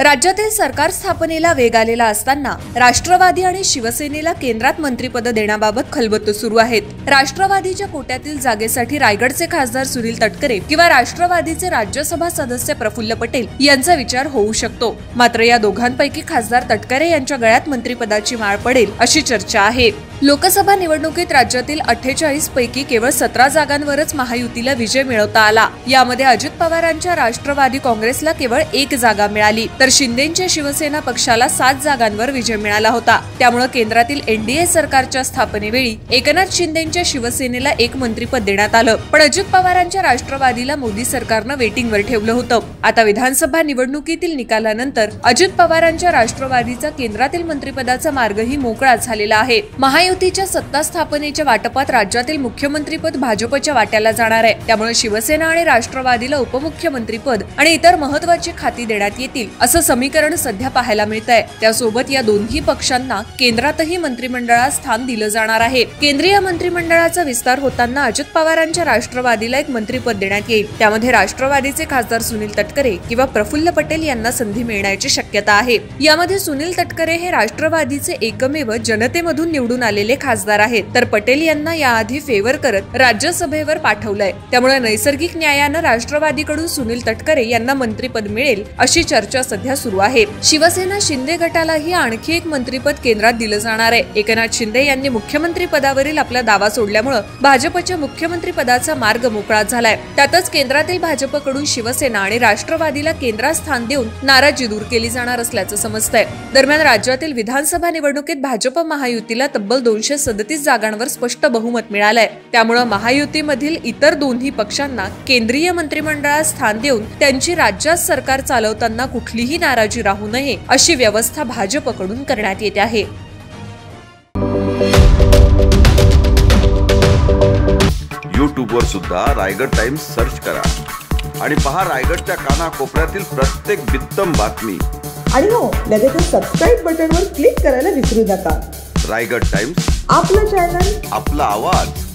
राज्यातील सरकार स्थापनेला वेग आलेला असताना राष्ट्रवादी आणि शिवसेनेला केंद्रात मंत्रिपद देण्याबाबत खलबत्ते सुरू आहेत। राष्ट्रवादीच्या कोट्यातील जागेसाठी रायगडचे खासदार सुनील तटकरे किंवा राष्ट्रवादीचे राज्यसभा सदस्य प्रफुल्ल पटेल यांचा विचार होऊ शकतो। मात्र या दोघांपैकी खासदार तटकरे यांच्या गळ्यात मंत्रिपदाची माळ पडेल अशी चर्चा आहे। लोकसभा निवडणुकीत राज्यातील 48 पैकी केवळ 17 जागांवरच महायुतीला विजय मिळवता आला। यामध्ये अजित पवारांच्या राष्ट्रवादी काँग्रेसला केवळ 1 जागा मिळाली, तर शिंदेच्या शिवसेना पक्षाला 7 जागांवर विजय मिळाला होता। त्यामुळे केंद्रातील एनडीए सरकारच्या स्थापनेवेळी एकनाथ शिंदेच्या शिवसेनेला 1 मंत्रिपद देण्यात आलं, पण अजित पवारांच्या राष्ट्रवादीला मोदी सरकारनं वेटिंगवर ठेवलं होतं। आता विधानसभा निवडणुकीतील निकालानंतर अजित पवारांच्या राष्ट्रवादीचा केंद्रातील मंत्रिपदाचा मार्गही मोकळा झालेला आहे। महायुतीच्या सत्ता स्थापनेच्या वाटपात राज्यातील मुख्यमंत्रीपद भाजपच्या वाट्याला जाणार आहे। त्यामुळे शिवसेना आणि राष्ट्रवादीला उपमुख्यमंत्रीपद आणि इतर महत्त्वाची खाती देण्यात येतील असं समीकरण सध्या पाहायला मिळतंय। त्यासोबत या दोन्ही पक्षांना केंद्रातही मंत्रिमंडळात स्थान दिलं जाणार आहे। केंद्रीय मंत्रिमंडळाचा विस्तार होताना अजित पवारांच्या राष्ट्रवादीला 1 मंत्रिपद देण्यात येईल। त्यामध्ये राष्ट्रवादीचे खासदार सुनील तटकरे किंवा प्रफुल्ल पटेल यांना संधी मिळण्याची शक्यता आहे। यामध्ये सुनील तटकरे हे राष्ट्रवादीचे एकमेव जनतेमधून निवडून आलेले खासदार आहेत, तर पटेल यांना याआधी फेवर करत राज्यसभेवर पाठवलंय। त्यामुळे नैसर्गिक न्यायानं राष्ट्रवादीकडून सुनील तटकरे यांना मंत्रिपद मिळेल अशी चर्चा सध्या सुरू आहे। शिवसेना शिंदे गटालाही आणखी 1 मंत्रिपद केंद्रात दिलं जाणार आहे। एकनाथ शिंदे यांनी मुख्यमंत्री पदावरील आपला दावा सोडल्यामुळे भाजपच्या मुख्यमंत्री पदाचा मार्ग मोकळा झालाय। त्यातच केंद्रातील भाजपकडून शिवसेना आणि राष्ट्रवादीला केंद्रात स्थान देऊन नाराजी दूर केली जाणार असल्याचं समजतंय। दरम्यान राज्यातील विधानसभा निवडणुकीत भाजप महायुतीला तब्बल 237 जागांवर स्पष्ट बहुमत मिळालंय। त्यामुळे महायुतीमधील इतर दोन्ही पक्षांना केंद्रीय मंत्रिमंडळात स्थान देऊन त्यांची राज्यात सरकार चालवताना कुठलीही नाराजी राहू नये अशी व्यवस्था भाजपकडून करण्यात येते आहे। YouTube वर सुद्धा रायगड टाइम्स सर्च करा आणि पहा रायगडच्या कानाकोपऱ्यातील प्रत्येक बित्तम बातमी। आणि हो, लगेच सबस्क्राइब बटनवर क्लिक करायला विसरू नका। रायगड टाइम्स, आपलं चॅनल, आपला आवाज।